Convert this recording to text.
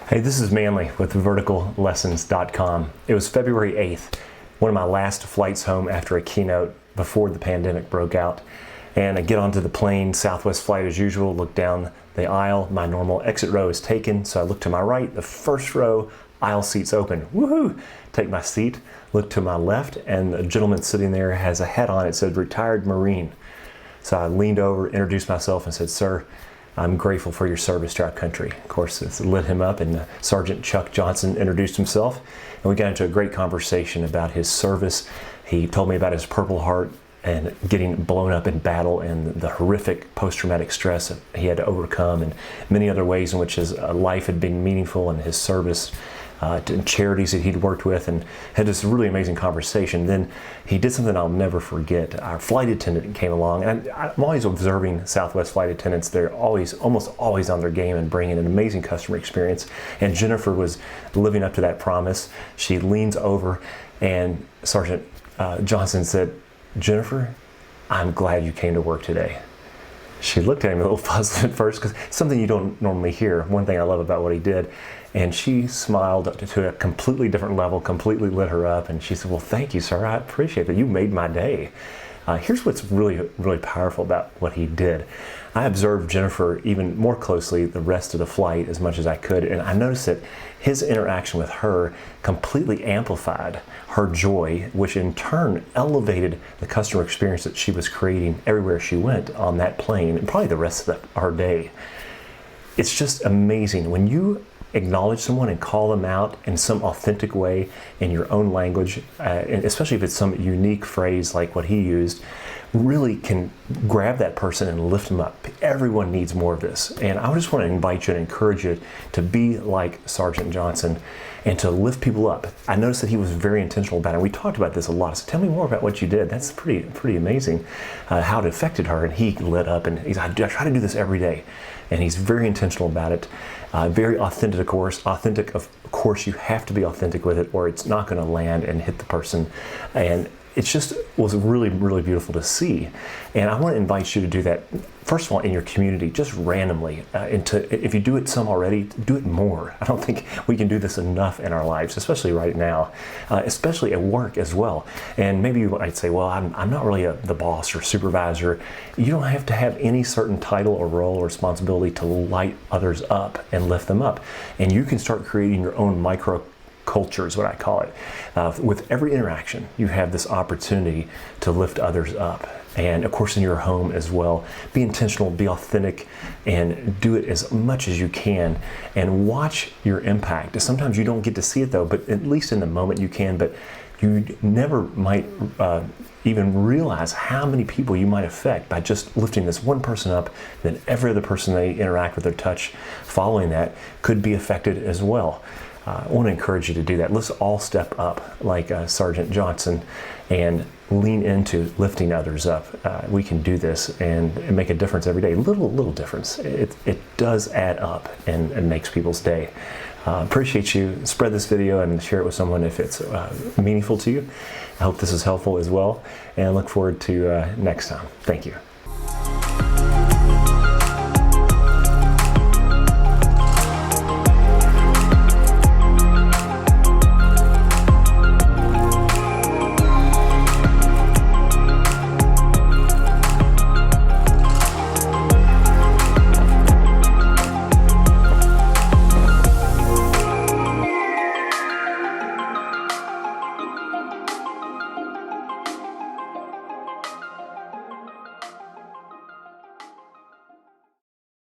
Hey, this is Manley with verticallessons.com. It was February 8th, one of my last flights home after a keynote before the pandemic broke out. And I get onto the plane, Southwest flight as usual, look down the aisle. My normal exit row is taken, so I look to my right, the first row, aisle seat's open. Woohoo! Take my seat, look to my left, and the gentleman sitting there has a hat on. It said retired Marine. So I leaned over, introduced myself, and said, "Sir, I'm grateful for your service to our country." Of course, it lit him up, and Sergeant Chuck Johnson introduced himself, and we got into a great conversation about his service. He told me about his Purple Heart and getting blown up in battle and the horrific post-traumatic stress that he had to overcome, and many other ways in which his life had been meaningful and his service to charities that he'd worked with, and had this really amazing conversation. Then he did something I'll never forget. Our flight attendant came along, and I'm always observing Southwest flight attendants. They're almost always on their game and bringing an amazing customer experience. And Jennifer was living up to that promise. She leans over, and Sergeant Johnson said, "Jennifer, I'm glad you came to work today." She looked at him a little puzzled at first, because it's something you don't normally hear. One thing I love about what he did. And she smiled to a completely different level, completely lit her up. And she said, "Well, thank you, sir. I appreciate that. You made my day." Here's what's really, really powerful about what he did. I observed Jennifer even more closely the rest of the flight as much as I could. And I noticed that his interaction with her completely amplified her joy, which in turn elevated the customer experience that she was creating everywhere she went on that plane, and probably the rest of her day. It's just amazing when you acknowledge someone and call them out in some authentic way in your own language, and especially if it's some unique phrase like what he used, really can grab that person and lift them up. Everyone needs more of this. And I just want to invite you and encourage you to be like Sergeant Johnson and to lift people up. I noticed that he was very intentional about it. We talked about this a lot. So tell me more about what you did. That's pretty amazing how it affected her. And he lit up, and I try to do this every day. And he's very intentional about it. Very authentic, of course. Of course, you have to be authentic with it, or it's not going to land and hit the person. And it just was really, really beautiful to see. And I want to invite you to do that, first of all, in your community, just randomly. If you do it some already, do it more. I don't think we can do this enough in our lives, especially right now, especially at work as well. And maybe you might say, well, I'm not really the boss or supervisor. You don't have to have any certain title or role or responsibility to light others up and lift them up. And you can start creating your own micro culture, is what I call it. With every interaction, you have this opportunity to lift others up. And of course, in your home as well, be intentional, be authentic, and do it as much as you can, and watch your impact. Sometimes you don't get to see it though, but at least in the moment you can, but you never might even realize how many people you might affect by just lifting this one person up. Then every other person they interact with or touch following that could be affected as well. I want to encourage you to do that. Let's all step up like Sergeant Johnson and lean into lifting others up. We can do this and make a difference every day. Little difference. It does add up and makes people's day. Appreciate you. Spread this video and share it with someone if it's meaningful to you. I hope this is helpful as well, and look forward to next time. Thank you.